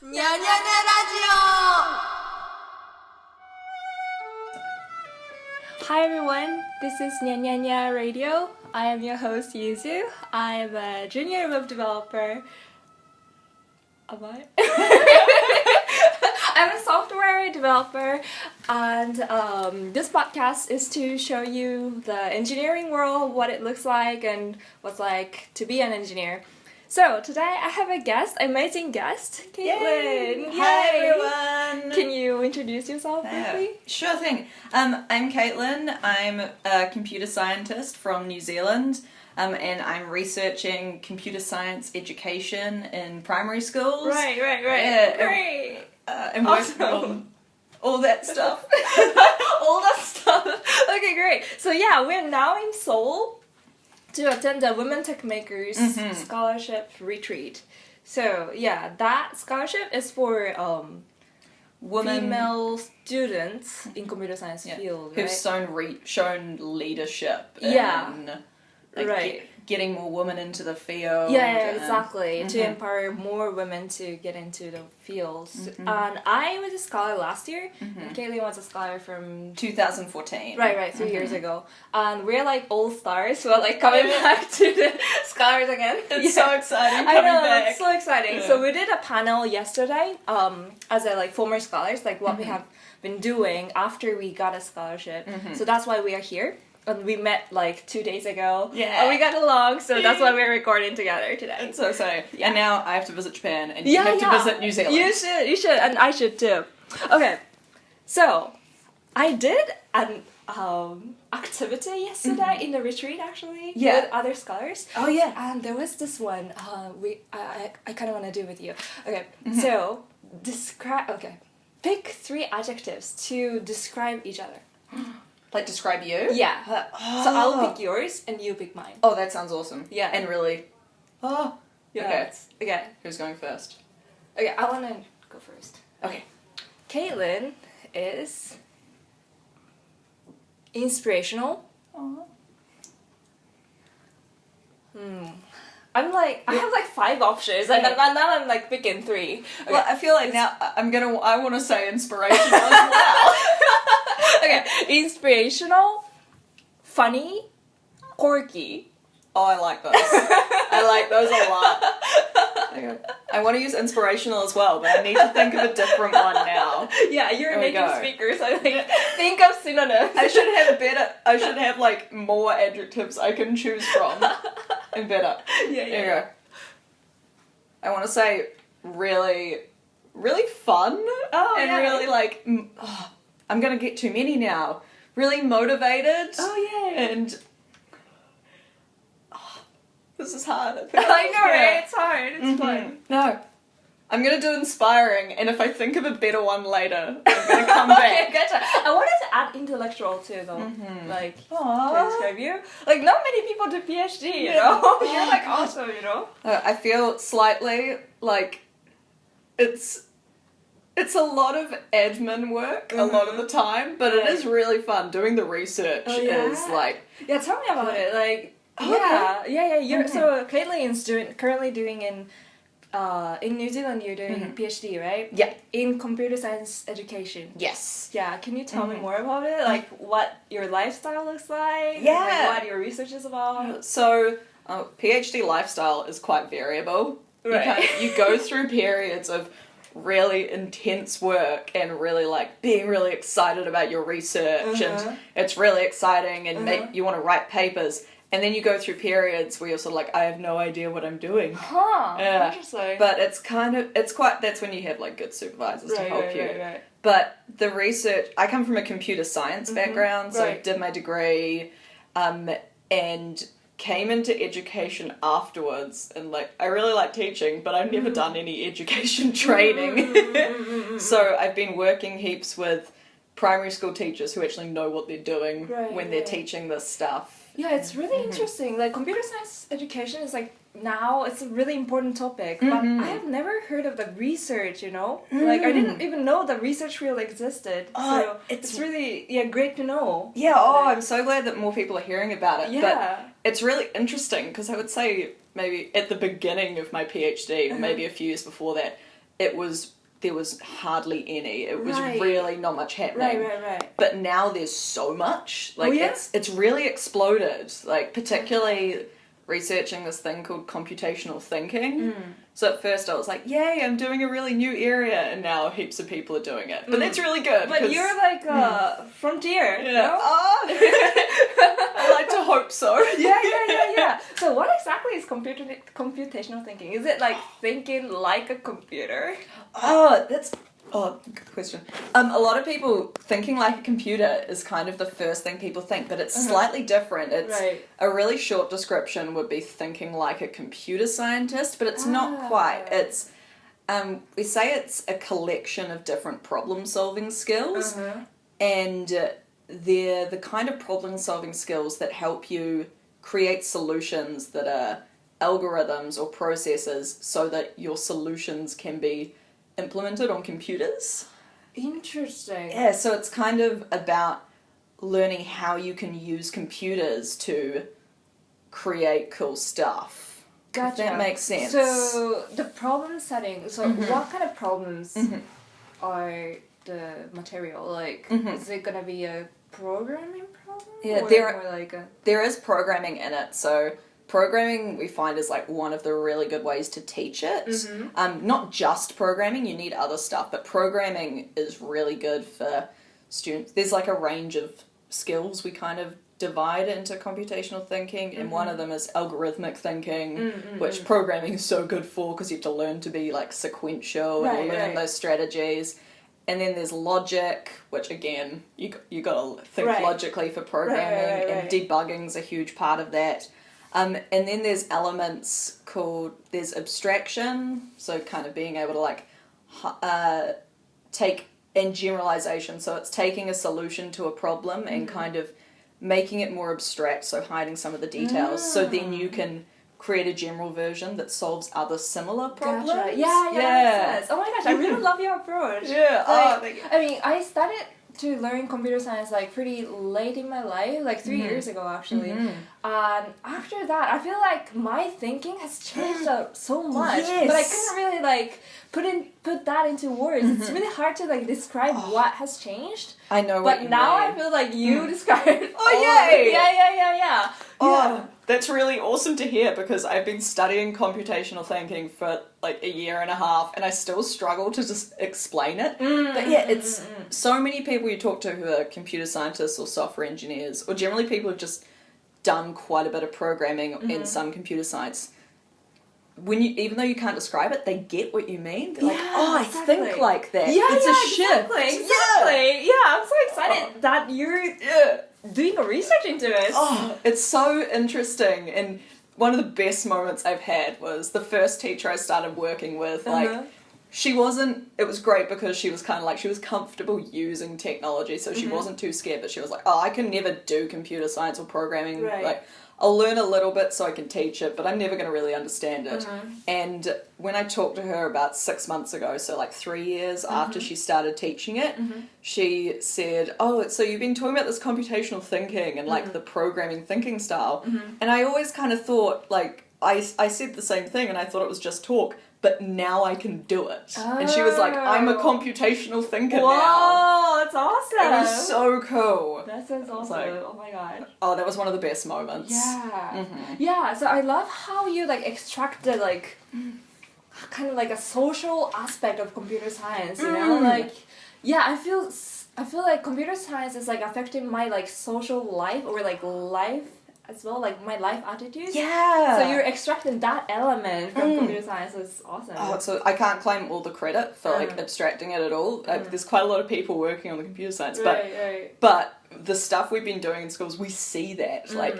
にゃにゃにゃラジオ Hi everyone, this is Nya Nya Nya Radio. I am your host Yuzu. I am a junior web developer. Am I? I'm a software developer, and this podcast is to show you the engineering world, what it looks like, and what's like to be an engineer. So today I have a guest, amazing guest, Caitlin. Yay! Hi everyone! Can you introduce yourself briefly? Sure thing. I'm Caitlin. I'm a computer scientist from New Zealand, and I'm researching computer science education in primary schools. Right. Yeah, Great. And working on all that stuff. All that stuff. Okay, great. So yeah, we're now in Seoul to attend the Women Tech Makers Scholarship Retreat. So yeah, that scholarship is for female students in computer science field, right? Who've shown leadership. Yeah. And, Right. Getting more women into the field. Yeah, exactly. To empower more women to get into the fields. And I was a scholar last year, and Caitlin was a scholar from 2014. Right, 3 years ago. And we're like all stars who are like coming back to the scholars again. It's so exciting I coming know, back. it's so exciting. Yeah. So we did a panel yesterday as a like former scholars, like what we have been doing after we got a scholarship. So that's why we are here. And we met like 2 days ago. Yeah. And we got along, so that's why we're recording together today. It's so exciting. Yeah. And now I have to visit Japan, and you have to visit New Zealand. You should, and I should too. Okay, so I did an activity yesterday in the retreat actually with other scholars. Oh yeah. And there was this one I kind of want to do with you. Okay, so pick 3 adjectives to describe each other. Like describe you? Yeah. So I'll pick yours and you pick mine. Oh, that sounds awesome. Yeah. And really. Oh. Yeah. Okay. Who's going first? Okay, I want to go first. Okay. Caitlin is inspirational. Aww. I have like 5 options, and now I'm like picking 3. Okay. Well, I feel like now I want to say inspirational as well. Okay, inspirational, funny, quirky. Oh, I like those. I like those a lot. Okay. I want to use inspirational as well, but I need to think of a different one now. Yeah, you're a There we native go. speaker, so like think of synonyms. I should have like more adjectives I can choose from. And better. Yeah. There you go. I want to say really, really fun. Oh, and yeah. really like, I'm gonna get too many now. Really motivated. Oh yeah. And this is hard. I know, right? It's hard. It's fun. No. I'm gonna do inspiring, and if I think of a better one later, I'm gonna come back. Okay, gotcha. I wanted to add intellectual too, though. Like, to Aww. describe you. Like, not many people do Ph.D, you know? You're like awesome, you know? I feel slightly like it's a lot of admin work a lot of the time, but it is really fun. Doing the research is like... Yeah, tell me about it. Like, Okay. yeah. You're so Caitlin is currently doing in New Zealand. You're doing PhD, right? Yeah. In computer science education. Yes. Yeah. Can you tell me more about it? Like, what your lifestyle looks like? Yeah. Like, what your research is about? So, PhD lifestyle is quite variable. Right. You go through periods of really intense work and really like being really excited about your research and it's really exciting and you want to write papers. And then you go through periods where you're sort of like, I have no idea what I'm doing. Huh. Yeah. Interesting. But that's when you have like good supervisors to help you. Right. But the research, I come from a computer science background, so I did my degree, and came into education afterwards, and like, I really like teaching, but I've never done any education training. So I've been working heaps with primary school teachers who actually know what they're doing when they're teaching this stuff. Yeah, it's really interesting. Like, computer science education is like, now it's a really important topic, but I have never heard of the research, you know? Like, I didn't even know the research field existed. So it's really, great to know. Yeah, I'm so glad that more people are hearing about it. Yeah. But it's really interesting, because I would say maybe at the beginning of my PhD, maybe a few years before that, there was hardly any. It was Right. really not much happening. Right. But now there's so much. Like, yeah? it's really exploded. Like, particularly researching this thing called computational thinking. So at first I was like, yay, I'm doing a really new area, and now heaps of people are doing it. But that's really good. But you're like a frontier, Yeah. no? I like to hope so. Yeah. So what exactly is computational thinking? Is it like thinking like a computer? Good question. A lot of people thinking like a computer is kind of the first thing people think, but it's slightly different. It's Right. a really short description would be thinking like a computer scientist, but it's not quite. It's we say it's a collection of different problem-solving skills, and they're the kind of problem-solving skills that help you create solutions that are algorithms or processes so that your solutions can be implemented on computers. Interesting. Yeah, so it's kind of about learning how you can use computers to create cool stuff. Gotcha. If that makes sense. So the problem setting. So what kind of problems are the material? Like, is it gonna be a programming problem? Yeah, or there is programming in it. So programming we find is like one of the really good ways to teach it. Not just programming, you need other stuff, but programming is really good for students. There's like a range of skills we kind of divide into computational thinking, and one of them is algorithmic thinking, which programming is so good for because you have to learn to be like sequential and learn those strategies. And then there's logic, which again, you gotta think logically for programming, and debugging's a huge part of that. And then there's elements there's abstraction, so kind of being able to like take in generalization, so it's taking a solution to a problem and kind of making it more abstract, so hiding some of the details, so then you can create a general version that solves other similar problems. Gotcha. Yeah, that makes sense. Oh my gosh, I really love your approach. Yeah, thank you. I mean, I started to learn computer science like pretty late in my life, like 3 years ago actually. After that, I feel like my thinking has changed so much, but I couldn't really like put that into words. It's really hard to like describe what has changed. I know what you mean. But now I feel like you described it. Yay! Yeah. Oh, that's really awesome to hear, because I've been studying computational thinking for like a year and a half, and I still struggle to just explain it. But yeah, it's so many people you talk to who are computer scientists or software engineers, or generally people who've just done quite a bit of programming in some computer science. Even though you can't describe it, they get what you mean. They're like, I think like that. It's a shift. Exactly. Yeah, I'm so excited that you're doing a research into it. Oh, it's so interesting. And one of the best moments I've had was the first teacher I started working with. Like, it was great because she was kind of like, she was comfortable using technology, so she wasn't too scared, but she was like, I can never do computer science or programming. Like, I'll learn a little bit so I can teach it, but I'm never going to really understand it. And when I talked to her about 6 months ago, so like 3 years after she started teaching it, she said, so you've been talking about this computational thinking and like the programming thinking style. And I always kind of thought, like, I said the same thing and I thought it was just talk, but now I can do it. And she was like, I'm a computational thinker now. Whoa, that's awesome. It was so cool. That sounds awesome. Like, oh my god. Oh, that was one of the best moments. Yeah. Yeah, so I love how you like extracted like kind of like a social aspect of computer science, you know? Like, yeah, I feel like computer science is like affecting my like social life or like life as well, like my life attitude. Yeah. So you're extracting that element from computer science. Is awesome. Oh, so I can't claim all the credit for like abstracting it at all. There's quite a lot of people working on the computer science, but the stuff we've been doing in schools, we see that, like,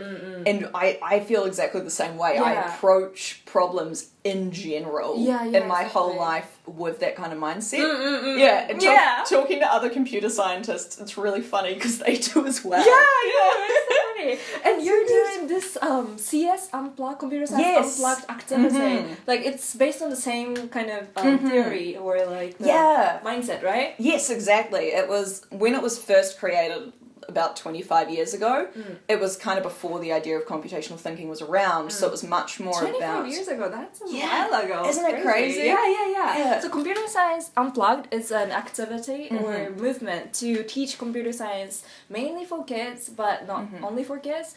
and I feel exactly the same way. I approach problems in general in my whole life with that kind of mindset. And talking to other computer scientists, it's really funny because they do as well. It's so funny. And you're doing this CS Unplugged, computer science Unplugged activity. Like, it's based on the same kind of theory or like mindset, right? Yes, exactly. It was when it was first created. about 25 years ago. It was kind of before the idea of computational thinking was around, so it was much more 25 years ago, that's a while ago. Isn't it crazy? Yeah. So Computer Science Unplugged is an activity or movement to teach computer science mainly for kids, but not only for kids,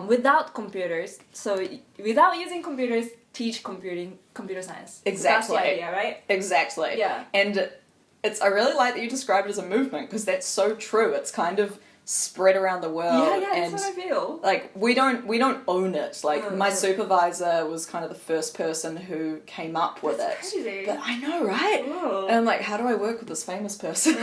without computers. So without using computers, teach computer science. Exactly. So that's the idea, right? Exactly. Yeah. And I really like that you described it as a movement, because that's so true. It's kind of spread around the world. Yeah, and that's what I feel. like we don't own it. Like my supervisor was kind of the first person who came up with it. Crazy. But I know, right? Ooh. And I'm like, how do I work with this famous person?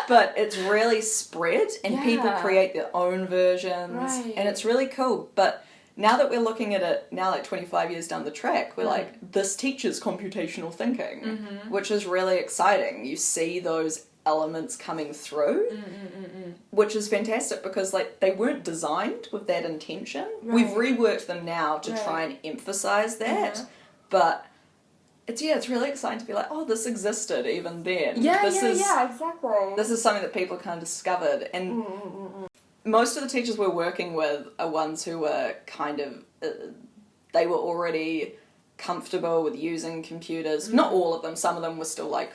But it's really spread, and people create their own versions, Right. and it's really cool. But now that we're looking at it now, like 25 years down the track, we're like, this teaches computational thinking, which is really exciting. You see those elements coming through, which is fantastic, because like they weren't designed with that intention. We've reworked them now to try and emphasize that, but it's really exciting to be like, oh, this existed even then. Exactly. This is something that people kind of discovered, and most of the teachers we're working with are ones who were kind of they were already comfortable with using computers. Not all of them. Some of them were still like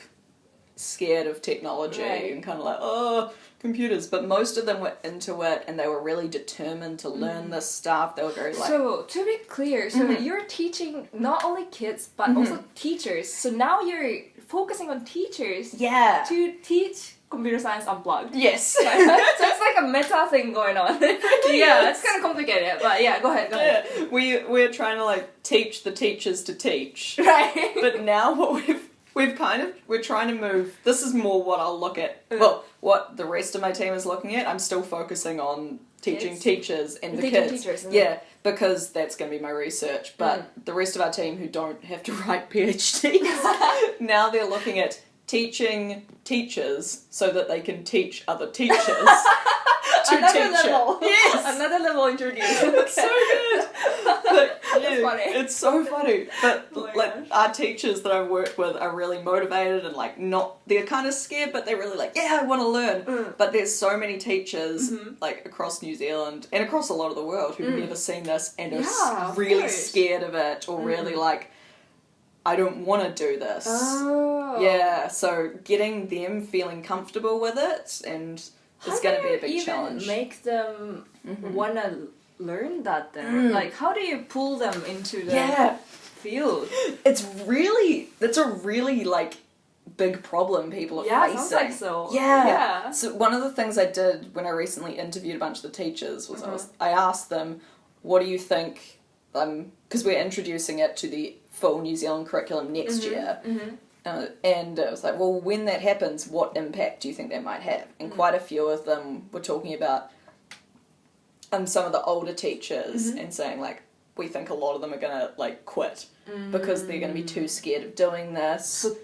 scared of technology and kind of like, oh, computers. But most of them were into it, and they were really determined to learn this stuff. They were very like... So, to be clear, so you're teaching not only kids, but also teachers. So now you're focusing on teachers to teach Computer Science Unplugged. Yes. So it's like a meta thing going on. It's kind of complicated, but go ahead. Yeah. We're trying to like teach the teachers to teach. Right. But now what we're trying to move, this is more what I'll look at, well, what the rest of my team is looking at. I'm still focusing on teaching teachers and the kids. Teachers, because that's going to be my research. But the rest of our team who don't have to write PhDs, now they're looking at teaching teachers so that they can teach other teachers to Another teach level. it. Yes! Another level introduced. It's so good. But, That's funny. It's so funny. But Oh my like gosh. our teachers that I've worked with are really motivated and like they're kind of scared, but they're really like, yeah, I want to learn. But there's so many teachers like across New Zealand and across a lot of the world who've never seen this and are of really course. scared of it, or really like, I don't want to do this. Oh. Yeah, so getting them feeling comfortable with it and it's going to be a big challenge. Make them want to learn that then? Like, how do you pull them into the field? That's a really like big problem people are facing. Sounds like so. Yeah. So one of the things I did when I recently interviewed a bunch of the teachers was I asked them, what do you think, because we're introducing it to the full New Zealand curriculum next year. And it was like, well, when that happens, what impact do you think that might have? And quite a few of them were talking about some of the older teachers and saying, like, we think a lot of them are going to, like, quit because they're going to be too scared of doing this. So,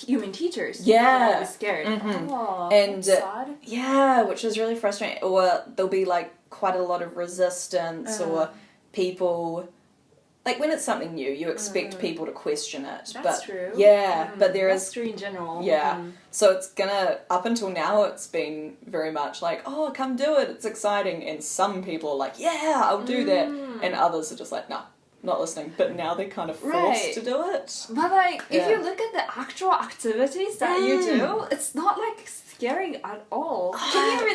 you mean teachers? Yeah. They're scared. Oh, And, that's sad. yeah, which is really frustrating. Or there'll be, like, quite a lot of resistance or people... Like, when it's something new, you expect people to question it. That's true. Yeah, but there That's is... true in general. Yeah. So it's gonna... Up until now, it's been very much like, oh, come do it, it's exciting. And some people are like, yeah, I'll do that. And others are just like, nah, not listening. But now they're kind of forced to do it. But, like, if you look at the actual activities that you do, it's not, like, scary at all. Can you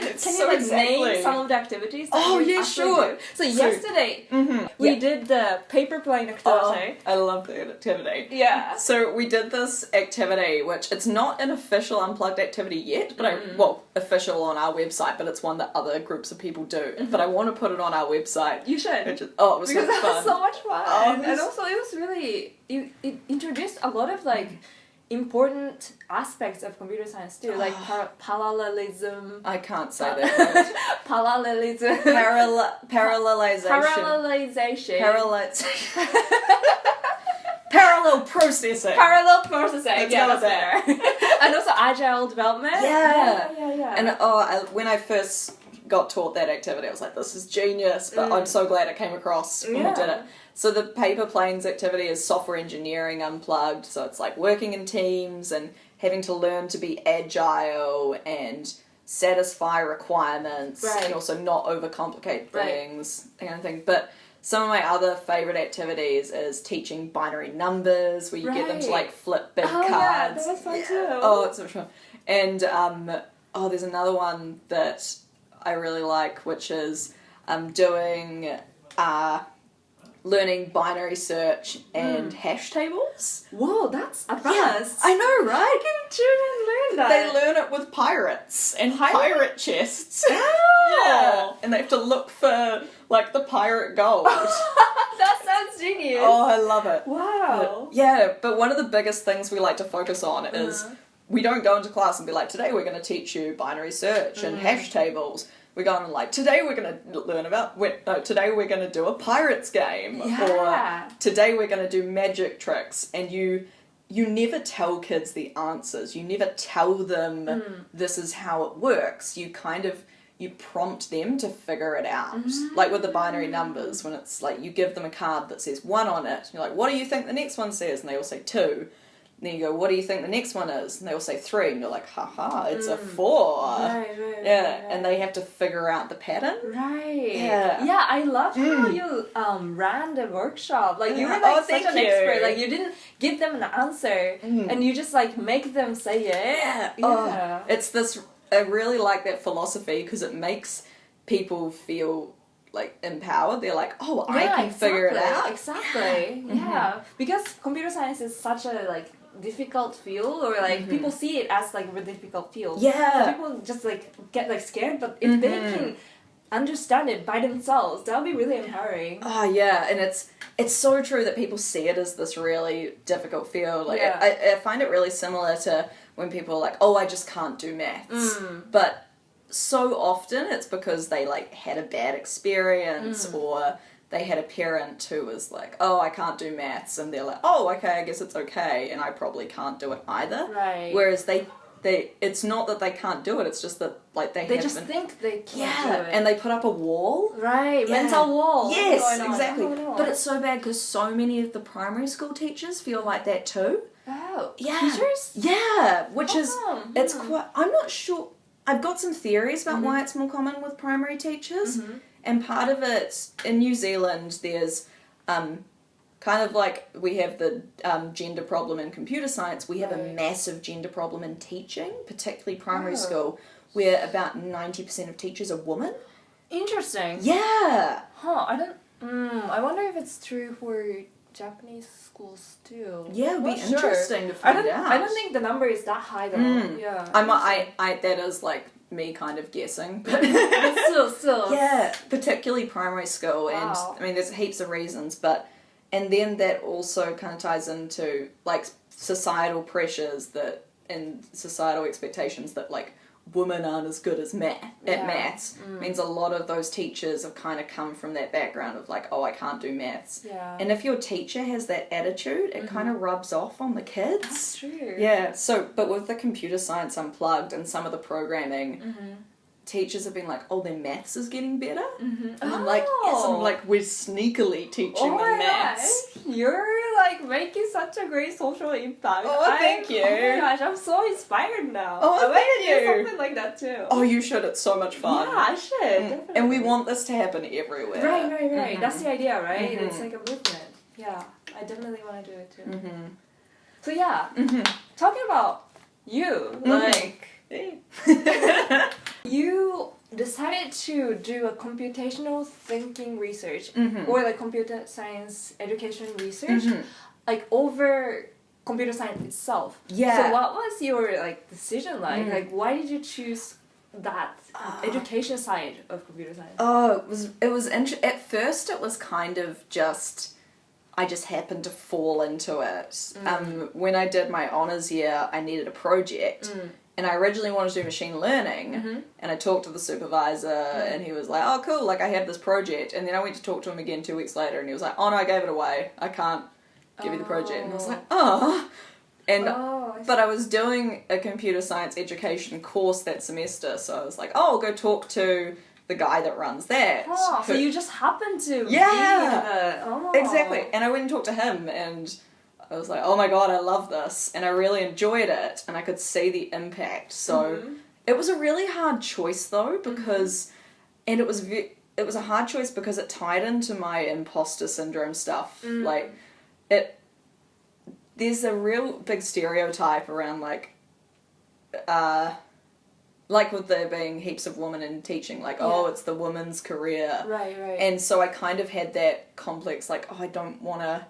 name some of the activities that you actually do? So yesterday, we did the paper plane activity. I love the activity. Yeah. So we did this activity, which it's not an official Unplugged activity yet, but official on our website, but it's one that other groups of people do. But I want to put it on our website. You should. It was because so fun. that was so much fun. Oh, and also it was really, it introduced a lot of like important aspects of computer science too, like parallelism. I can't say that word. Parallelism. Parallelization. Parallel processing. Parallel processing. Let's Yeah, go that's with fair. And also agile development. Yeah. And when I first got taught that activity, I was like, this is genius, but I'm so glad it came across when we did it. So the paper planes activity is software engineering unplugged, so it's like working in teams and having to learn to be agile and satisfy requirements Right. and also not overcomplicate things, that kind of thing. But some of my other favorite activities is teaching binary numbers, where you get them to like flip big cards. Yeah, that was fun too. Oh, it's so much fun. And there's another one that I really like, which is doing learning binary search and hash tables. Whoa, that's advanced. Yeah, I know, right? How can children learn that? They learn it with pirates and pirate chests. Oh. Yeah, and they have to look for like the pirate gold. That sounds genius. Oh, I love it. Wow. But one of the biggest things we like to focus on is we don't go into class and be like, today we're going to teach you binary search and hash tables. We go on and like, today we're going to learn about, today we're going to do a pirates game. Yeah. Or today we're going to do magic tricks. And you never tell kids the answers. You never tell them this is how it works. You you prompt them to figure it out. Like with the binary numbers, when it's like you give them a card that says 1 on it. You're like, what do you think the next one says? And they all say 2. And then you go, what do you think the next one is? And they all say 3. And you're like, haha, it's a 4. Right. And they have to figure out the pattern. Right. Yeah. I loved how you ran the workship. Like you were like such thank an you. expert. Like you didn't give them an answer and you just like make them say it. Yeah. Yeah. It's this, I really like that philosophy because it makes people feel like empowered. They're like, oh, I can figure it out. Exactly. Yeah. Because computer science is such a like difficult field, or like people see it as like a difficult field. Yeah. So people just like get like scared, but if they can understand it by themselves, that'll be really empowering. Oh yeah, and it's so true that people see it as this really difficult field. Like I find it really similar to when people are like, oh, I just can't do maths. But so often it's because they like had a bad experience or they had a parent who was like, oh, I can't do maths, and they're like, oh, okay, I guess it's okay, and I probably can't do it either. Right. Whereas it's not that they can't do it, it's just that like they just think they can't do it. and they put up a wall. Right, mental wall. Yes, exactly. Oh, no. But it's so bad because so many of the primary school teachers feel like that too. Oh, Yeah. teachers? Yeah, which is, it's Hmm. quite, I'm not sure, I've got some theories about why it's more common with primary teachers, and part of it, in New Zealand, there's kind of like, we have the gender problem in computer science, we have a massive gender problem in teaching, particularly primary school, where about 90% of teachers are women. Interesting. Yeah! Huh, I wonder if it's true for Japanese schools too. Yeah, it would be Not sure. interesting to find out. I don't think the number is that high though. Yeah. I that is like me kind of guessing, but still. yeah, particularly primary school, Wow. and I mean there's heaps of reasons, but and then that also kind of ties into like societal pressures and societal expectations that like women aren't as good as maths. Means a lot of those teachers have kind of come from that background of like, oh, I can't do maths. Yeah. And if your teacher has that attitude, it kind of rubs off on the kids. That's true. Yeah, so, but with the computer science unplugged and some of the programming, teachers have been like, oh, their maths is getting better. And I'm like, yes, I'm like, we're sneakily teaching them maths. Gosh. You're like making such a great social impact. Oh, thank you. Oh my gosh, I'm so inspired now. Oh, I want thank to do you. something like that too. Oh, you should, it's so much fun. Yeah, I should. Definitely. And we want this to happen everywhere. Right. That's the idea, right? It's like a movement. Yeah, I definitely want to do it too. So yeah, talking about you, like you decided to do a computational thinking research or like computer science education research, like over computer science itself. Yeah. So what was your like decision like? Like why did you choose that education side of computer science? Oh, it was at first it was kind of just, I just happened to fall into it. When I did my honours year, I needed a project. And I originally wanted to do machine learning, and I talked to the supervisor, and he was like, oh, cool, like, I have this project. And then I went to talk to him again 2 weeks later, and he was like, oh, no, I gave it away. I can't give you the project. And I was like, oh. And, but I was doing a computer science education course that semester, so I was like, oh, I'll go talk to the guy that runs that. Oh, so you just happened to be Exactly. And I went and talked to him, and I was like, oh my god, I love this, and I really enjoyed it, and I could see the impact. So it was a really hard choice though, because, and it was a hard choice because it tied into my imposter syndrome stuff. Like, there's a real big stereotype around, like with there being heaps of women in teaching, like, oh, it's the woman's career. Right. And so I kind of had that complex, like, oh, I don't want to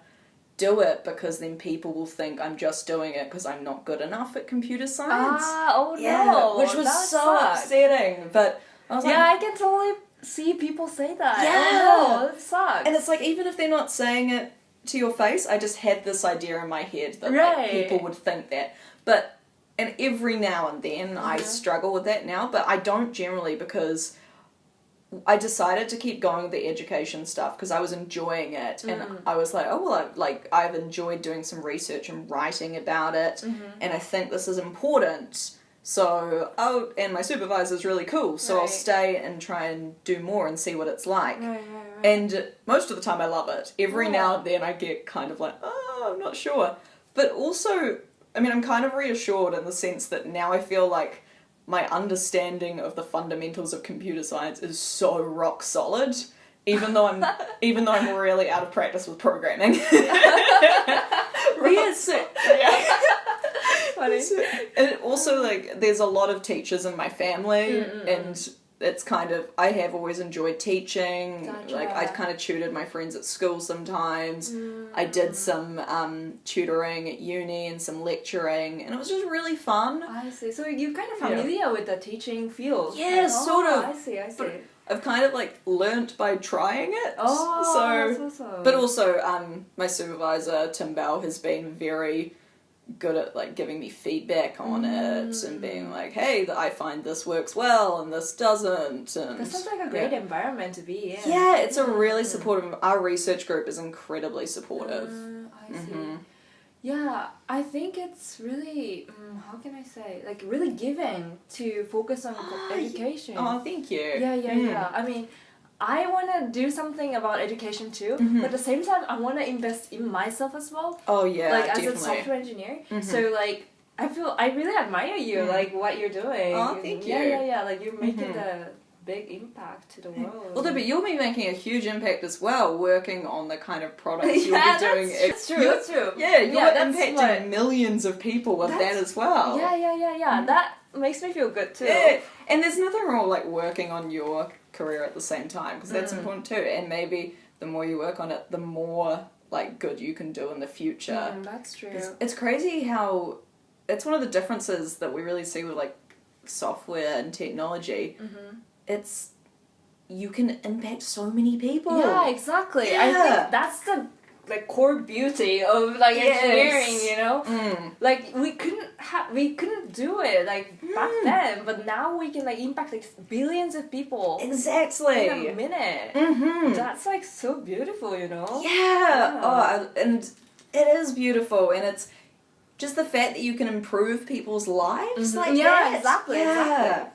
do it because then people will think I'm just doing it because I'm not good enough at computer science. No. Which was so upsetting. But I was like... Yeah, I can totally see people say that. Yeah. Oh, no, it sucks. And it's like, even if they're not saying it to your face, I just had this idea in my head that like, people would think that. But... And every now and then I struggle with that now, but I don't generally, because I decided to keep going with the education stuff because I was enjoying it, and I was like, oh, well, I've enjoyed doing some research and writing about it, and I think this is important, so, and my supervisor's really cool, so I'll stay and try and do more and see what it's like. And most of the time I love it. Every now and then I get kind of like, oh, I'm not sure. But also... I mean, I'm kind of reassured in the sense that now I feel like my understanding of the fundamentals of computer science is so rock solid, even though I'm really out of practice with programming. Funny. And also, like, there's a lot of teachers in my family, and it's kind of, I have always enjoyed teaching. Gotcha. Like, I kind of tutored my friends at school sometimes. I did some tutoring at uni and some lecturing, and it was just really fun. I see. So you're kind of familiar with the teaching field. Yeah, sort of. I see. But I've kind of, like, learnt by trying it. That's awesome. But also, my supervisor, Tim Bell, has been very good at, like, giving me feedback on it and being like, hey, I find this works well and this doesn't. And that sounds like a great environment to be in. Yeah, it's a really supportive... Our research group is incredibly supportive. I see. Yeah, I think it's really, how can I say, like, really giving to focus on education. Oh, thank you. Yeah. I mean, I want to do something about education too, but at the same time, I want to invest in myself as well. Oh, yeah, like, definitely. as a software engineer. So, like, I really admire you, like, what you're doing. Oh, thank you. Yeah, like, you're making a big impact to the world. Although, but you'll be making a huge impact as well, working on the kind of products you'll be doing. That's true. Yeah, you're impacting millions of people with that as well. Yeah. That makes me feel good too. Yeah. And there's nothing wrong, like, working on your career at the same time, because that's important too. And maybe the more you work on it, the more, like, good you can do in the future. That's true. It's crazy how it's one of the differences that we really see with, like, software and technology. It's, you can impact so many people. Yeah, exactly. Yeah. I think that's the, like, core beauty of, like, engineering, you know? Like, we couldn't do it, like, back then, but now we can, like, impact, like, billions of people. Exactly. In a minute. That's, like, so beautiful, you know? Yeah. Oh, and it is beautiful, and it's just the fact that you can improve people's lives like that. Yeah, exactly. Yeah.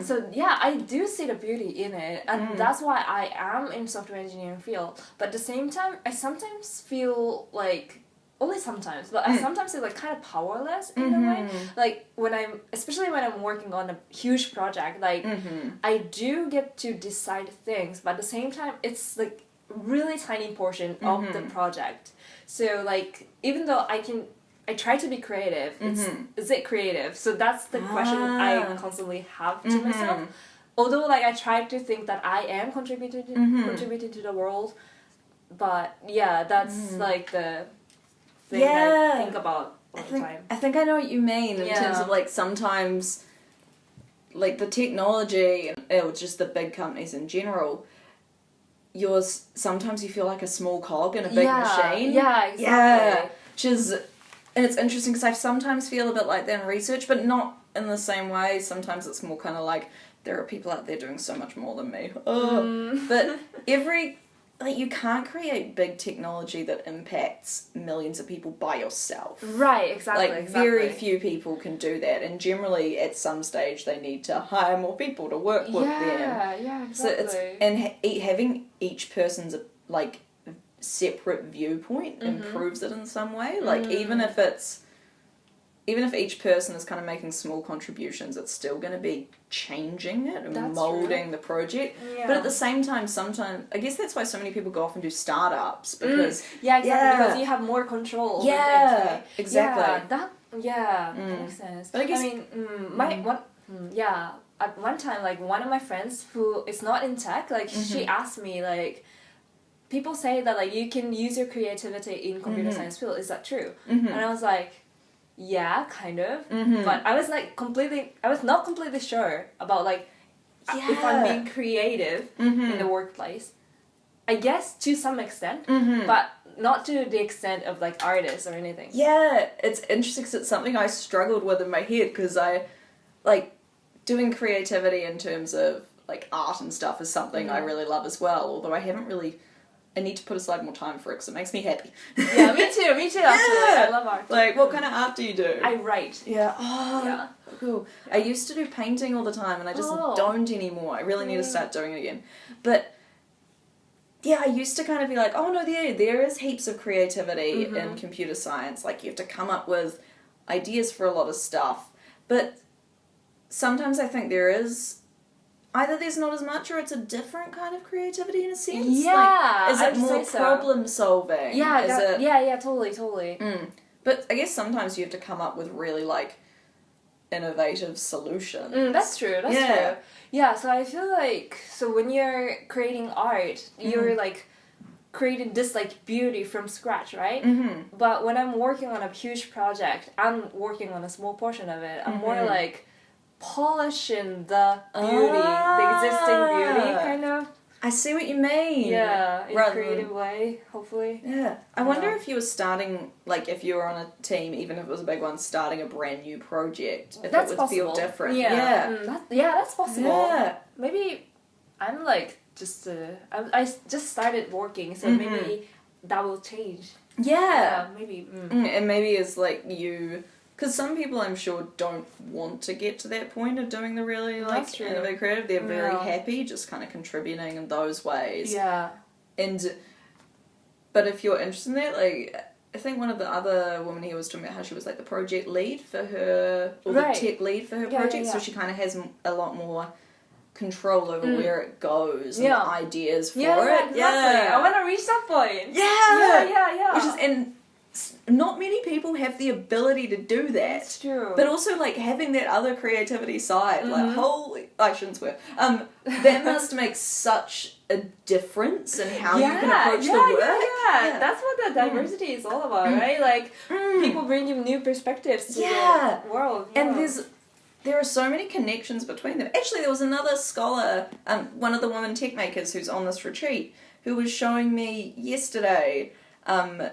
So, I do see the beauty in it, and that's why I am in software engineering field. But at the same time, I sometimes feel like, only sometimes, but I sometimes feel like kind of powerless in a way. Like, especially when I'm working on a huge project, like, I do get to decide things, but at the same time, it's, like, really tiny portion of the project. So, like, even though I try to be creative. Is it creative? So that's the question I constantly have to myself. Although, like, I try to think that I am contributing to the world, but yeah, that's like the thing I think about all the time. I think I know what you mean in terms of, like, sometimes, like, the technology or just the big companies in general. Sometimes you feel like a small cog in a big machine. Yeah, exactly. Yeah, which is. And it's interesting because I sometimes feel a bit like that in research, but not in the same way. Sometimes it's more kind of like, there are people out there doing so much more than me. But you can't create big technology that impacts millions of people by yourself. Right, exactly. Like, very few people can do that. And generally, at some stage, they need to hire more people to work with them. Yeah, exactly. So having each person's, like, separate viewpoint improves it in some way. Like, even if it's even if each person is kind of making small contributions, it's still going to be changing it and molding the project. Yeah. But at the same time, sometimes, I guess that's why so many people go off and do startups, because... Yeah, exactly, because you have more control over things, right? Exactly. That makes sense. But I guess... at one time, like, one of my friends who is not in tech, like, she asked me, like, people say that, like, you can use your creativity in computer science field. Is that true? And I was like, yeah, kind of. But I was not completely sure about, like, if I'm being creative in the workplace. I guess to some extent, but not to the extent of, like, artists or anything. Yeah, it's interesting because it's something I struggled with in my head, because I, like, doing creativity in terms of, like, art and stuff is something I really love as well, although I haven't really... I need to put aside more time for it because it makes me happy. Yeah, me too, actually. I love art. Like, what kind of art do you do? I write. Yeah. Oh, yeah. Cool. Yeah. I used to do painting all the time, and I just don't anymore. I really need to start doing it again. But, yeah, I used to kind of be like, oh, no, there is heaps of creativity in computer science. Like, you have to come up with ideas for a lot of stuff. But sometimes I think there is... Either there's not as much, or it's a different kind of creativity in a sense. Yeah, like, is it more problem solving? Yeah, totally. But I guess sometimes you have to come up with really, like, innovative solutions. That's true. That's true. Yeah, so I feel like, so when you're creating art, you're like creating this like beauty from scratch, right? But when I'm working on a huge project, I'm working on a small portion of it. I'm more like polishing the beauty, the existing beauty, kind of. I see what you mean. Yeah, in a creative way, hopefully. Yeah. I wonder if you were starting, like, if you were on a team, even if it was a big one, starting a brand new project, if that's it would possible. feel different. Yeah. That's possible. Yeah. Maybe I'm like, I just started working, so maybe that will change. Yeah. Maybe. And maybe it's like you... Because some people, I'm sure, don't want to get to that point of doing the really, like, innovative creative. They're very happy just kind of contributing in those ways. Yeah. But if you're interested in that, like, I think one of the other women here was talking about how she was, like, the project lead for her, or the tech lead for her project, so she kind of has a lot more control over where it goes and the ideas for it. Exactly. I want to reach that point. Yeah. Which is... And not many people have the ability to do that. That's true. But also, like, having that other creativity side, like, holy... I shouldn't swear. That must make such a difference in how you can approach the work. Yeah. That's what the diversity is all about, right? Like, people bring you new perspectives to the world. And there are so many connections between them. Actually, there was another scholar, one of the women tech makers who's on this retreat, who was showing me yesterday...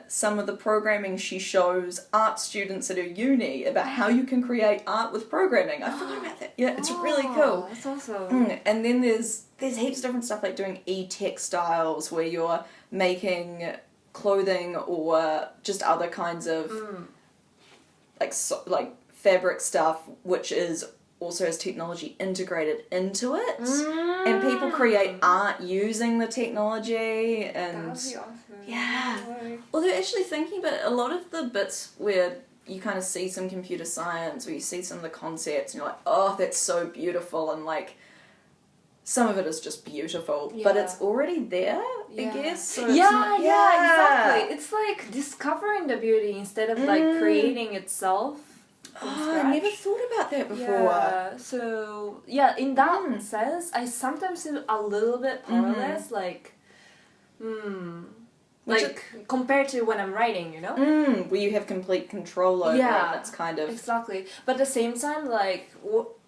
some of the programming she shows art students at her uni about how you can create art with programming. I forgot about that. Yeah, it's really cool. That's awesome. And then there's heaps of different stuff like doing e-textiles where you're making clothing or just other kinds of like fabric stuff, which is also has technology integrated into it. And people create art using the technology and... That would be awesome. Yeah. Although actually thinking about it, a lot of the bits where you kind of see some computer science or you see some of the concepts and you're like, oh, that's so beautiful, and like some of it is just beautiful, but it's already there, I guess. So exactly. It's like discovering the beauty instead of like creating itself. I never thought about that before. Yeah, so in that sense, I sometimes feel a little bit powerless, like compared to when I'm writing, you know? Where you have complete control over it, and it's kind of... Exactly. But at the same time, like,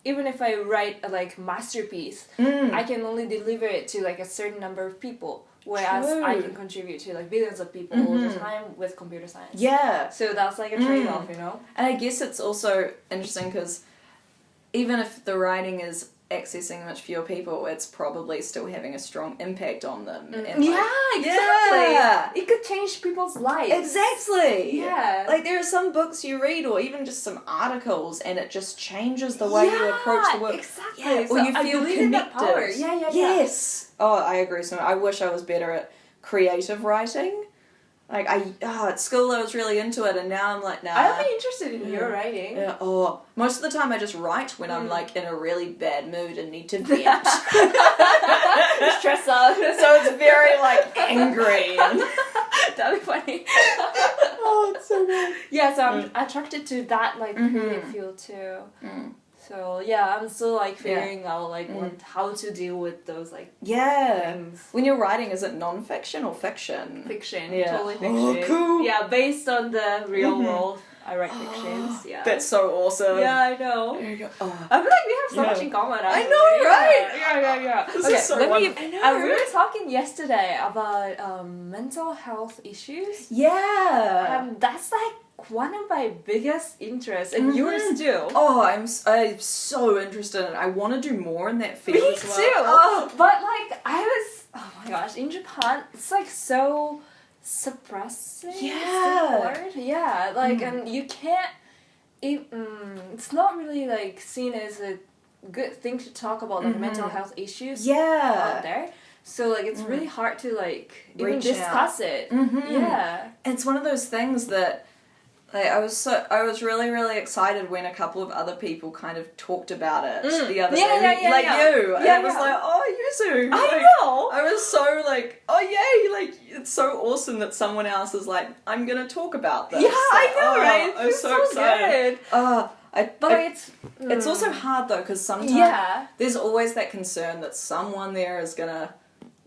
even if I write a, like, masterpiece, I can only deliver it to, like, a certain number of people. Whereas I can contribute to, like, billions of people all the time with computer science. Yeah. So that's, like, a trade-off, you know? And I guess it's also interesting because even if the writing is accessing much fewer people, it's probably still having a strong impact on them. And exactly. Yeah. It could change people's lives. Exactly. Yeah. Like, there are some books you read, or even just some articles, and it just changes the way you approach the work. Exactly. Yeah, so or you feel connected. Power. Yeah. Yes. Oh, I agree. So I wish I was better at creative writing. Like, at school I was really into it, and now I'm like, nah. I'd be interested in your writing. Yeah, most of the time I just write when I'm, like, in a really bad mood and need to vent. Stress out. So it's very, like, angry. That'd be funny. Oh, it's so good. Yeah, so I'm attracted to that, like, creative field, too. So, yeah, I'm still, like, figuring out, like, how to deal with those, like, things. When you're writing, is it non-fiction or fiction? Fiction. Yeah. Totally fiction. Oh, cool. Yeah, based on the real world. I write fictions, yeah. That's so awesome. Yeah, I know. There you go. Oh. I feel like we have so much in common. I know, right? Yeah. This is so wonderful. We were talking yesterday about mental health issues. Yeah. That's like one of my biggest interests, and yours too. Oh, I'm so interested in it. I want to do more in that field Me as well. too. Oh. But like oh my gosh, in Japan, it's like so suppressing. Yeah, like and you can't. It's not really like seen as a good thing to talk about like mental health issues. out there. So like it's really hard to like even discuss it. Yeah, and it's one of those things that. Like, I was really excited when a couple of other people kind of talked about it the other day. You. And I was like, oh, Yuzu. I know. I was so like, oh yay, like it's so awesome that someone else is like, I'm gonna talk about this. Yeah, I know, right? I was so excited. Good. It's also hard though, because sometimes there's always that concern that someone there is gonna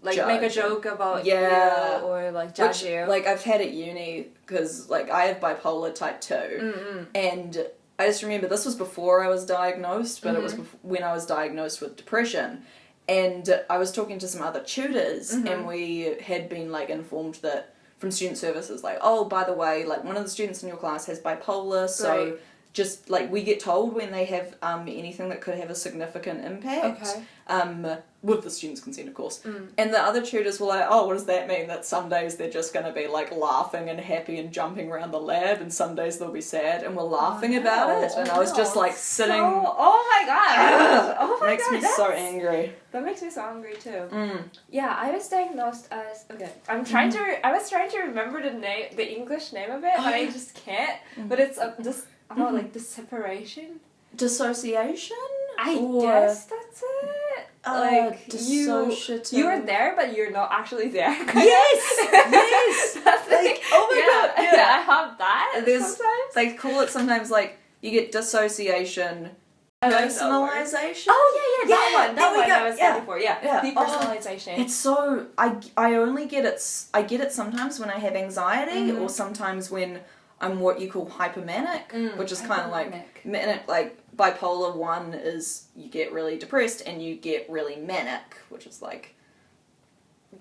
like judge. Make a joke about you or like judge you. Like I've had at uni, because like I have bipolar type 2 and I just remember this was before I was diagnosed, but it was when I was diagnosed with depression, and I was talking to some other tutors and we had been like informed that from student services, like, oh, by the way, like one of the students in your class has bipolar, so just like we get told when they have anything that could have a significant impact, with the student's consent, of course. And the other tutors were like, oh, what does that mean? That some days they're just going to be like laughing and happy and jumping around the lab, and some days they'll be sad, and we're laughing about it. And I was just like sitting. Oh my god! Oh my makes god! me so angry. That makes me so angry too. Yeah, I was diagnosed as I was trying to remember the English name of it, but I just can't. But it's just about like the separation. Dissociation? I guess that's it. Like you were there, but you're not actually there. Yes. That's like, oh my god, yeah, I have that. Sometimes they call it sometimes like you get dissociation, personalization. Oh yeah, that one I was saying before. Yeah, depersonalization. It's so I only get it. I get it sometimes when I have anxiety, or sometimes when I'm what you call hypermanic, which is kind of like manic, like bipolar 1 is you get really depressed and you get really manic, which is like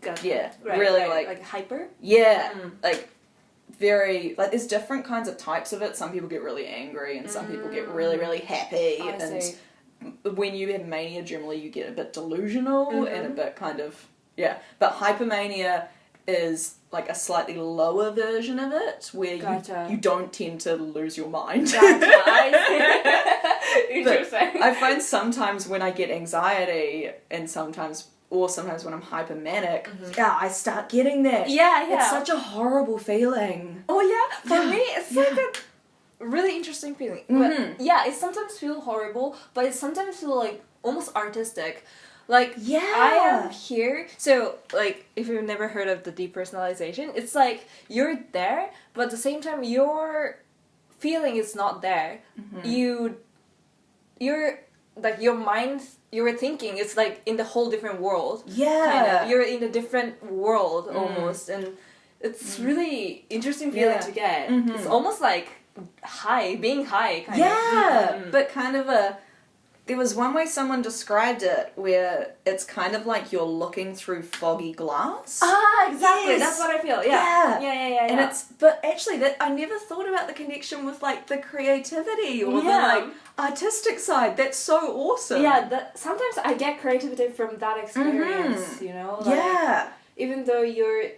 like hyper. Like very like there's different kinds of types of it. Some people get really angry and some people get really happy. When you have mania, generally you get a bit delusional and a bit kind of but hypermania is like a slightly lower version of it, where you don't tend to lose your mind. Interesting. I find sometimes when I get anxiety, and sometimes when I'm hypermanic, I start getting that. It's such a horrible feeling. Oh yeah, for me it's like a really interesting feeling. But it sometimes feels horrible, but it sometimes feels like almost artistic. Like, I am here, so, like, if you've never heard of the depersonalization, it's like, you're there, but at the same time, your feeling is not there. You're, like, your mind, your thinking is, like, in the whole different world. Kind of. You're in a different world, almost, and it's really interesting feeling to get. It's almost like being high, kind of. But kind of there was one way someone described it where it's kind of like you're looking through foggy glass. Exactly. Yes. That's what I feel. Yeah. And but actually that I never thought about the connection with like the creativity or the like artistic side. That's so awesome. Yeah, sometimes I get creativity from that experience, you know? Like, even though you're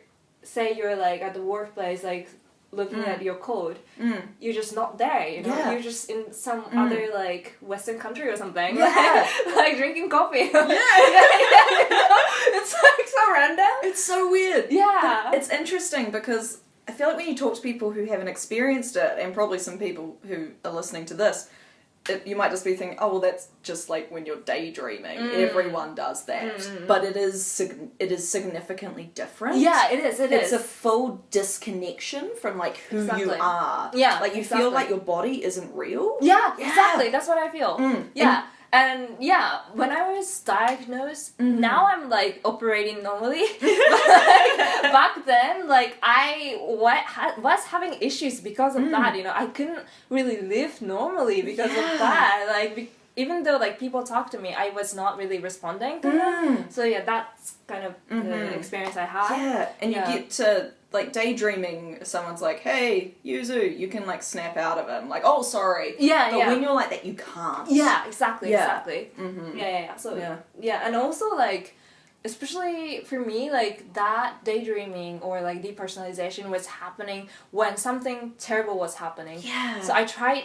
like at the workplace, like looking at your code, you're just not there, you know? You're just in some other like Western country or something, like drinking coffee. It's like so random. It's so weird. Yeah, but it's interesting because I feel like when you talk to people who haven't experienced it, and probably some people who are listening to this, you might just be thinking, oh, well, that's just like when you're daydreaming. Everyone does that. But it is significantly different. Yeah, it is. It's a full disconnection from, like, who you are. Yeah, like, you feel like your body isn't real. Yeah, exactly. That's what I feel. Yeah. And yeah, when I was diagnosed, now I'm like operating normally. But like, back then, like I was having issues because of that. You know, I couldn't really live normally because of that. Like even though like people talk to me, I was not really responding to them. So yeah, that's kind of the experience I had. Yeah, and you get to like daydreaming. Someone's like, "Hey, Yuzu," you can like snap out of it. I'm like, "Oh, sorry." Yeah, but when you're like that, you can't. Yeah, exactly. So and also like, especially for me, like that daydreaming or like depersonalization was happening when something terrible was happening. Yeah. So I tried.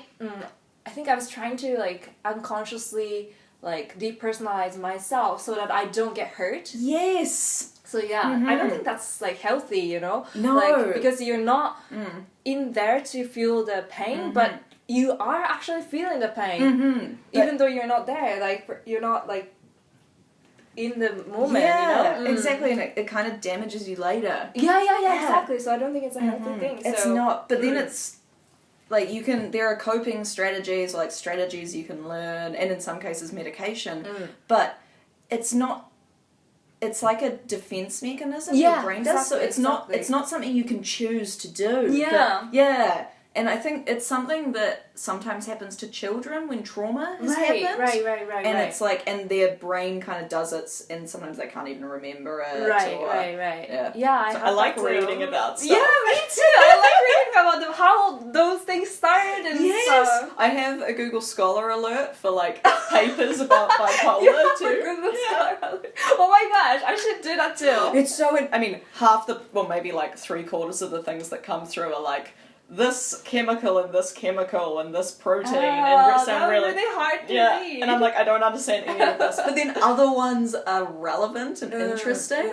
I think I was trying to like unconsciously like depersonalize myself so that I don't get hurt. Yes. So yeah, I don't think that's like healthy, you know? No. Like, because you're not in there to feel the pain, but you are actually feeling the pain. Even though you're not there, like you're not like in the moment, you know? Exactly, and it kind of damages you later. Yeah, exactly. So I don't think it's a healthy thing. It's not, but then it's like there are coping strategies, like strategies you can learn, and in some cases medication, but it's not. It's like a defense mechanism your brain does, so it's not something you can choose to do. Yeah. And I think it's something that sometimes happens to children when trauma has happened. Right. And it's like, and their brain kind of does it, and sometimes they can't even remember it. Right. Yeah, I like reading about stuff. Yeah, me too. I like reading about how those things started and stuff. I have a Google Scholar alert for like papers about bipolar too. Google Scholar alert. Oh my gosh, I should do that too. It's so, I mean, maybe like 3/4 of the things that come through are like, this chemical and this chemical and this protein and sound really hard to read. And I'm like, I don't understand any of this. But then other ones are relevant and interesting.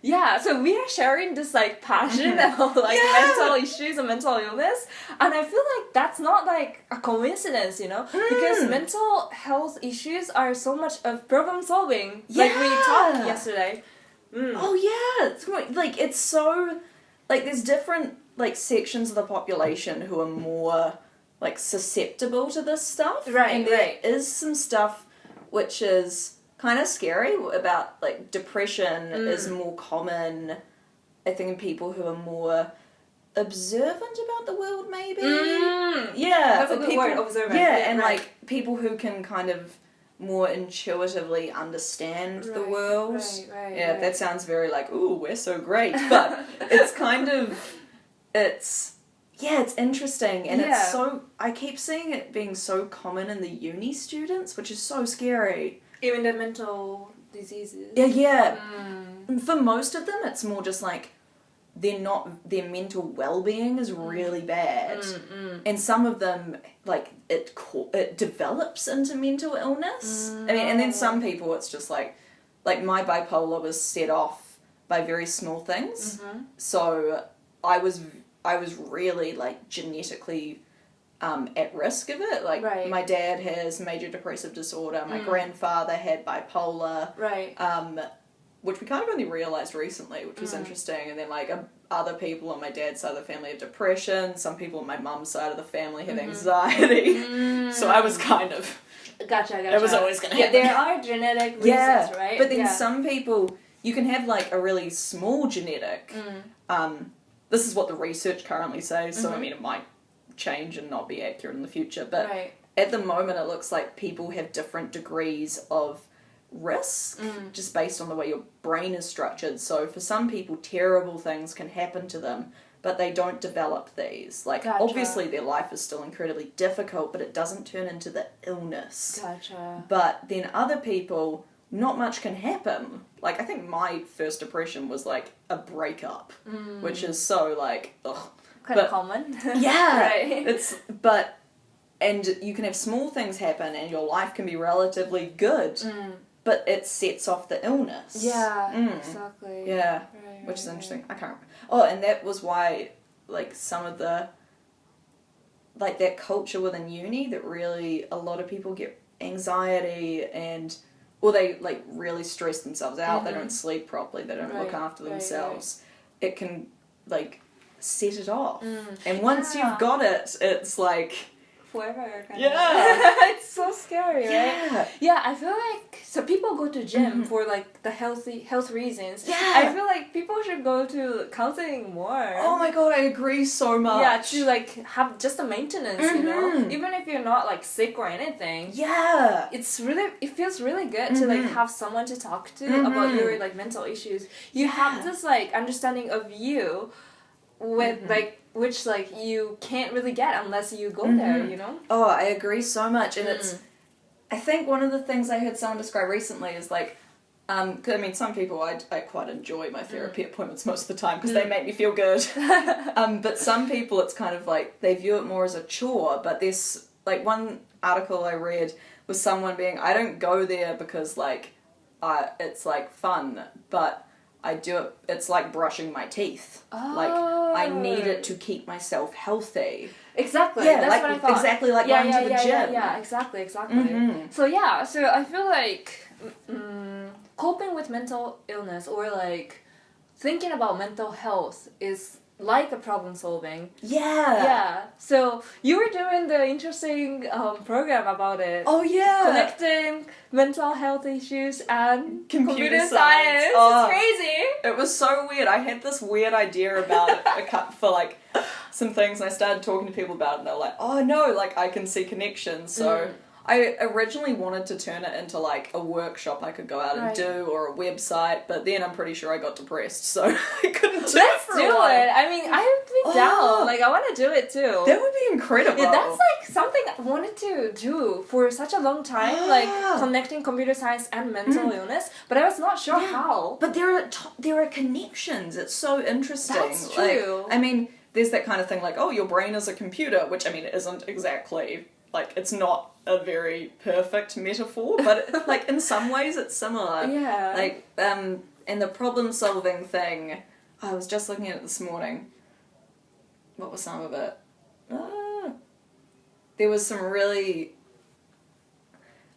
Yeah, so we are sharing this like passion about like mental issues and mental illness, and I feel like that's not like a coincidence, you know, because mental health issues are so much of problem solving. Like we talked yesterday. Oh yeah, it's so like there's different like sections of the population who are more like susceptible to this stuff, and there is some stuff which is kind of scary about like depression is more common, I think, in people who are more observant about the world, maybe. That's a good word, observant. And like people who can kind of more intuitively understand the world. That sounds very like, ooh, we're so great, but it's kind of it's interesting, and it's so, I keep seeing it being so common in the uni students, which is so scary. Even the mental diseases. For most of them, it's more just like their mental well-being is really bad, and some of them like it develops into mental illness. I mean, and then some people it's just like my bipolar was set off by very small things, so I was really like genetically at risk of it. Like my dad has major depressive disorder. My grandfather had bipolar. Which we kind of only realised recently, which was interesting. And then like other people on my dad's side of the family have depression. Some people on my mum's side of the family have anxiety. So I was kind of... Gotcha. It was always going to happen. There are genetic reasons, right? But then some people, you can have like a really small genetic... this is what the research currently says, so I mean it might change and not be accurate in the future, but at the moment it looks like people have different degrees of risk just based on the way your brain is structured. So for some people terrible things can happen to them, but they don't develop these. Like obviously their life is still incredibly difficult, but it doesn't turn into the illness. But then other people, not much can happen. Like, I think my first depression was, like, a breakup, which is so, like, ugh. Kind of common. And you can have small things happen and your life can be relatively good. but it sets off the illness. Yeah, exactly. Yeah, which is interesting. I can't remember. Oh, and that was why, like, some of the, like, that culture within uni that really, a lot of people get anxiety and, or they, like, really stress themselves out, they don't sleep properly, they don't look after themselves. It can, like, set it off. And once you've got it, it's like... forever, kind of. It's so scary, right? Yeah, I feel like, so people go to gym for, like, the health reasons. I feel like people should go to counseling more. Oh my god, I agree so much. Yeah, to, like, have just the maintenance, you know? Even if you're not, like, sick or anything. Yeah. It feels really good to, like, have someone to talk to about your, like, mental issues. You have this, like, understanding of you with, like, which, like, you can't really get unless you go there, you know? Oh, I agree so much. And it's... I think one of the things I heard someone describe recently is, like... 'cause, I mean, some people, I quite enjoy my therapy appointments most of the time because they make me feel good. But some people, it's kind of like, they view it more as a chore. But there's, like, one article I read was someone being, I don't go there because, like, it's, like, fun, but... I do it, it's like brushing my teeth. Like, I need it to keep myself healthy. Exactly, yeah, that's like, what I thought. Exactly like going to the gym. Yeah, exactly. So I feel like coping with mental illness or, like, thinking about mental health is like a problem solving. Yeah. So you were doing the interesting program about it. Oh yeah. Connecting mental health issues and computer science. Oh, it's crazy. It was so weird. I had this weird idea about it for, like, some things, and I started talking to people about it, and they were like, oh no, like, I can see connections. So I originally wanted to turn it into, like, a workshop I could go out and do, or a website, but then I'm pretty sure I got depressed, so I couldn't do it for a while. Let's do it! I mean, I would be down. Like, I want to do it too. That would be incredible. Yeah, that's, like, something I wanted to do for such a long time, like, connecting computer science and mental illness, but I was not sure how. But there are connections. It's so interesting. That's true. Like, I mean, there's that kind of thing like, oh, your brain is a computer, which, I mean, it isn't exactly... Like, it's not a very perfect metaphor, but, like, in some ways it's similar. Yeah. Like, and the problem-solving thing, I was just looking at it this morning. What was some of it? There was some really...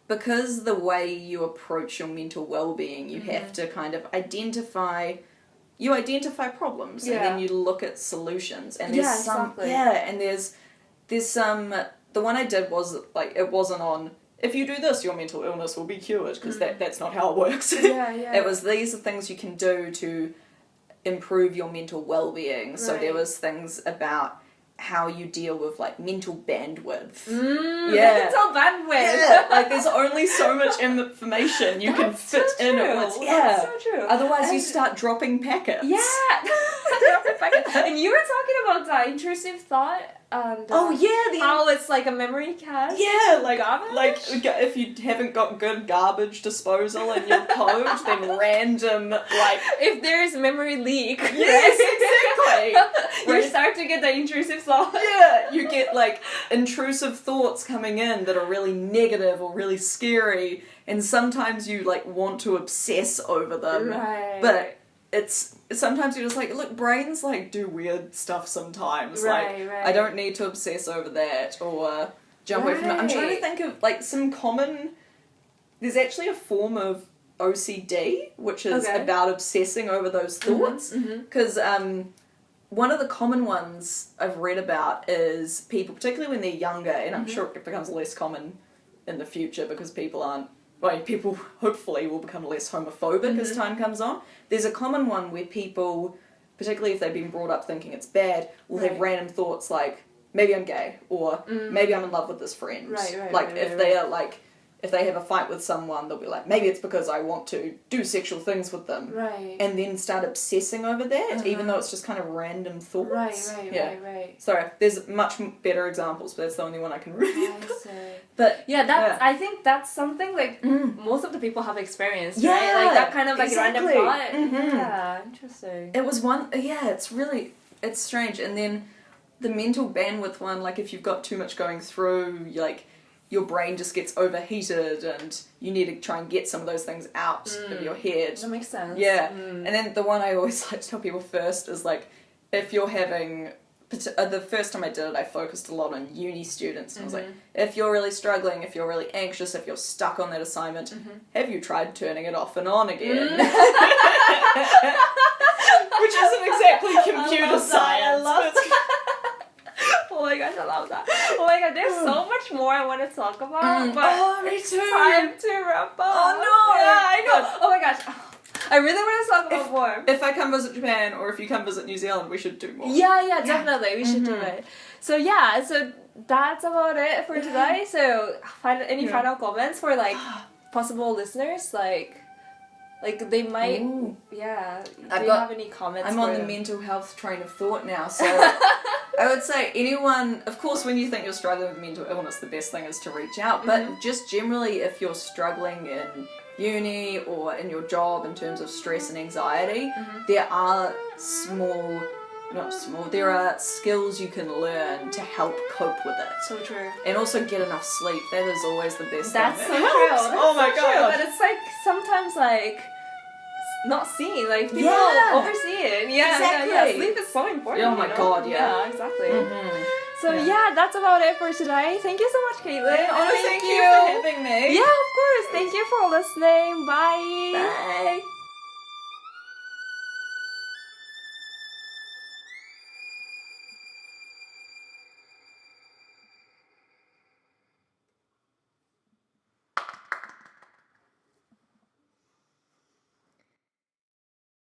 Because the way you approach your mental well-being, you have to kind of identify... You identify problems, and then you look at solutions. And there's exactly. and there's some... The one I did was, like, it wasn't on, if you do this, your mental illness will be cured, because that's not how it works. It was, these are things you can do to improve your mental well-being. Right. So there was things about how you deal with, like, mental bandwidth. Mental bandwidth! Yeah, like, there's only so much information you can fit in at once. Yeah. That's so true. Otherwise you start dropping packets. Yeah! Dropping packets. And you were talking about intrusive thought. And, how it's like a memory cache. Yeah, like garbage? Like if you haven't got good garbage disposal in your code, then random, like, if there's memory leak. Yes, exactly. You start to get the intrusive thoughts. Yeah, you get, like, intrusive thoughts coming in that are really negative or really scary, and sometimes you, like, want to obsess over them. Right. But it's sometimes you're just like, look, brains, like, do weird stuff sometimes. Right. I don't need to obsess over that or jump away from it. I'm trying to think of, like, some common... There's actually a form of OCD, which is about obsessing over those thoughts. Because one of the common ones I've read about is people, particularly when they're younger, and I'm sure it becomes less common in the future because people hopefully will become less homophobic as time comes on. There's a common one where people, particularly if they've been brought up thinking it's bad, will have random thoughts like, maybe I'm gay, or maybe I'm in love with this friend. If they have a fight with someone, they'll be like, maybe it's because I want to do sexual things with them. Right. And then start obsessing over that, even though it's just kind of random thoughts. Right. Sorry, there's much better examples, but that's the only one I can remember. I see. But I think that's something, like, most of the people have experienced, yeah, right? Like, that kind of, like, exactly. random thought. Yeah, interesting. It was one, it's strange. And then the mental bandwidth one, like, if you've got too much going through, your brain just gets overheated and you need to try and get some of those things out of your head. That makes sense. Yeah. And then the one I always like to tell people first is like, if you're having... the first time I did it, I focused a lot on uni students. And I was like, if you're really struggling, if you're really anxious, if you're stuck on that assignment, have you tried turning it off and on again? Which isn't exactly computer science. I love that. Oh my gosh, I love that. Oh my god, there's so much more I want to talk about, but me too. time to wrap up. Oh no! Yeah, I know. Oh my gosh. I really want to talk about more. If I come visit Japan or if you come visit New Zealand, we should do more. Yeah, definitely. We should do it. So so that's about it for today. So any final comments for like possible listeners? Like they might, do you have any comments? I'm on the mental health train of thought now, so I would say anyone, of course, when you think you're struggling with mental illness, the best thing is to reach out, but just generally if you're struggling in uni or in your job in terms of stress and anxiety, there are there are skills you can learn to help cope with it. So true. And also get enough sleep. That is always the best That's thing. So true. That's oh my god. But it's like sometimes like not seen. Like people oversee it. Yeah, exactly. Yeah. Sleep is so important. Oh my god, Yeah, exactly. So that's about it for today. Thank you so much, Caitlin. Oh, thank you for having me. Yeah, of course. Thank you for listening. Bye. Bye.